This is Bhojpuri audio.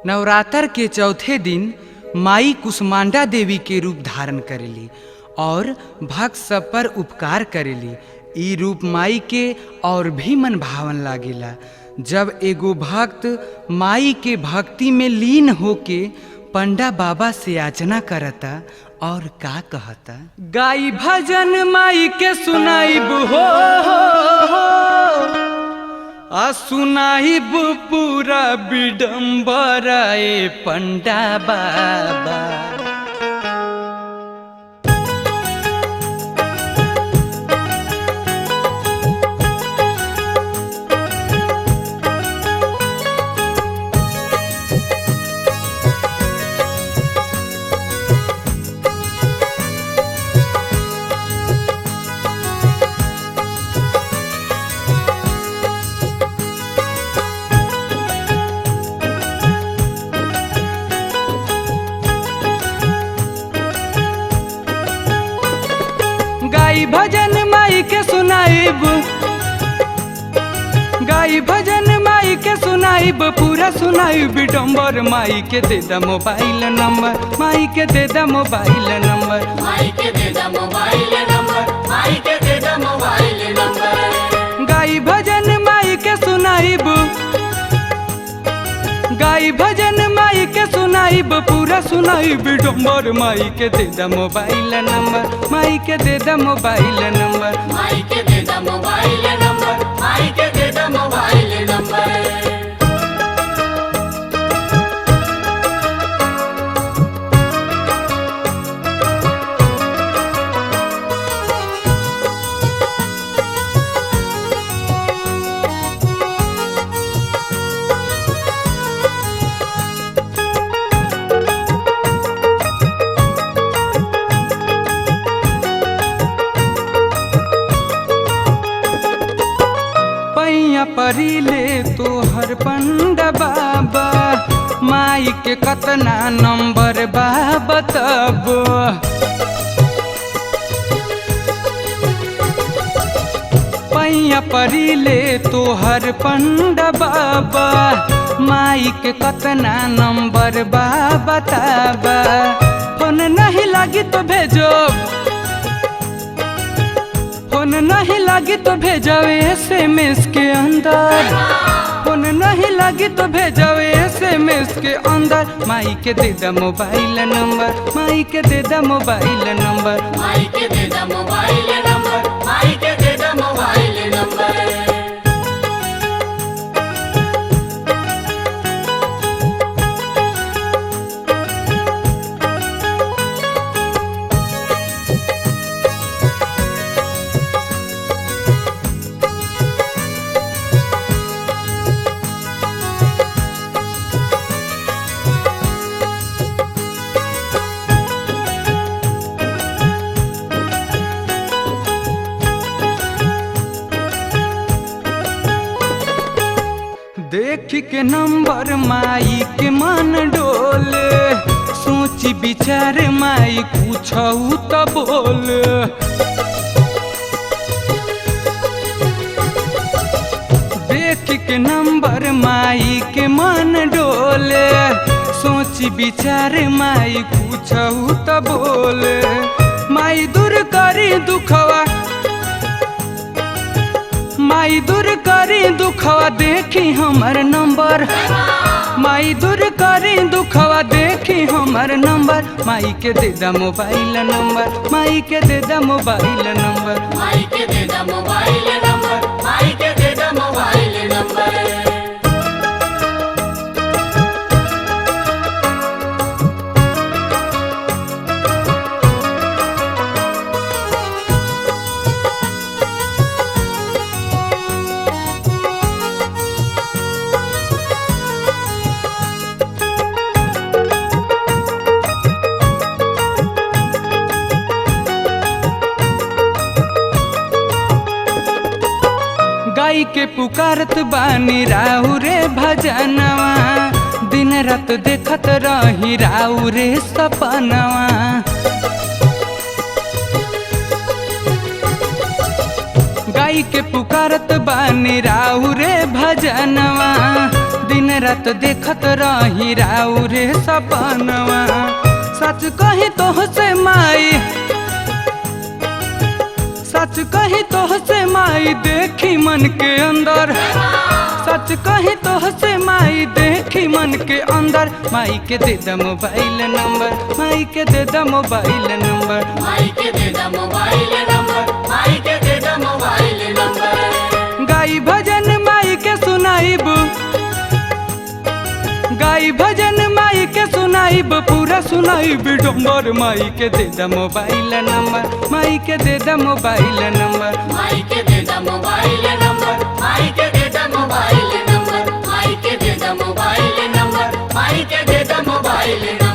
नवरात्र के चौथे दिन माई कुष्मांडा देवी के रूप धारण करेली और भक्त सब पर उपकार करेली। ई रूप माई के और भी मन भावन लागेला। जब एगो भक्त माई के भक्ति में लीन होके पंडा बाबा से याचना करता और का कहता, गाई भजन माई के सुनाइब हो आ सुनाइब पूरा विडंबरा ए पंडा बाबा। गाई भजन माई के सुनाइब, गाई भजन माई के सुनाइब, पूरा सुनाइब विडंबर। माई के दे दा मोबाइल नंबर, माई के दे दा मोबाइल नंबर, माई के दे दा मोबाइल नंबर, माई के दे दा मोबाइल नंबर। गाई भजन माई के सुनाइब, गाई भजन माई के सुनाइब, पूरा सुनाइब विडंबर। माई के दे दा मोबाइल नंबर, माई के दे दा मोबाइल नंबर, माई के दे दा मोबाइल नंबर, माई के दे दा मोबाइल नंबर। परिले तोहर पंडा बाबा, माई के कतना नंबर बा बताब। पैया परिले तोहर पंडा बाबा, माई के कतना नंबर बा बताब। फोन नहीं लगी तो भेजो, फोन नहीं लगी तो भेजावे SMS के अंदर, फोन नहीं लगी तो भेजावे SMS के अंदर। माई के दे दा मोबाइल नंबर, माई के दे दा मोबाइल नंबर, माई के दे दा मोबाइल नंबर, माई के दे दा मोबाइल नंबर। देख के नंबर माई के मन डोले, सोची विचार माई पूछऊ तो बोल। देख के नंबर माई के मन डोले, सोची विचार माई पूछऊ तो बोल। माई दूर करी दुखवा, माई दूर करी दुखवा, देखी हमर नंबर। माई दूर करी दुखवा, देखी हमर नंबर। माई के दे दा मोबाइल नंबर, माई के दे दा मोबाइल नंबर, माई के दे दा मोबाइल नंबर, माई के दे दा मोबाइल नंबर। गाई के पुकारत बानी राहु रे भजनवा, दिन रात देखत रही राहु रे सपनवा। गाई के पुकारत बानी राउ रे भजनवा, दिन रात देखत रही राउ रे सपनवा। सच कही तोहसे माई, सच कही तोहसे माई देखी मन के अंदर, सच कही तोहसे माई देखी मन के अंदर। माई के दे द मोबाइल नंबर, माई के दे द मोबाइल नंबर, माई के दे द मोबाइल नंबर, माई के दे द मोबाइल नंबर। गाई भजन माई के सुनाइब, गाई भजन माई के सुनाइब, पूरा सुनाइब डम्बर। माई के दे द मोबाइल नंबर, माई के दे द मोबाइल नंबर, माई के दे द मोबाइल नंबर, माई के दे द मोबाइल नंबर, माई के दे द मोबाइल नंबर, माई के दे द मोबाइल नंबर।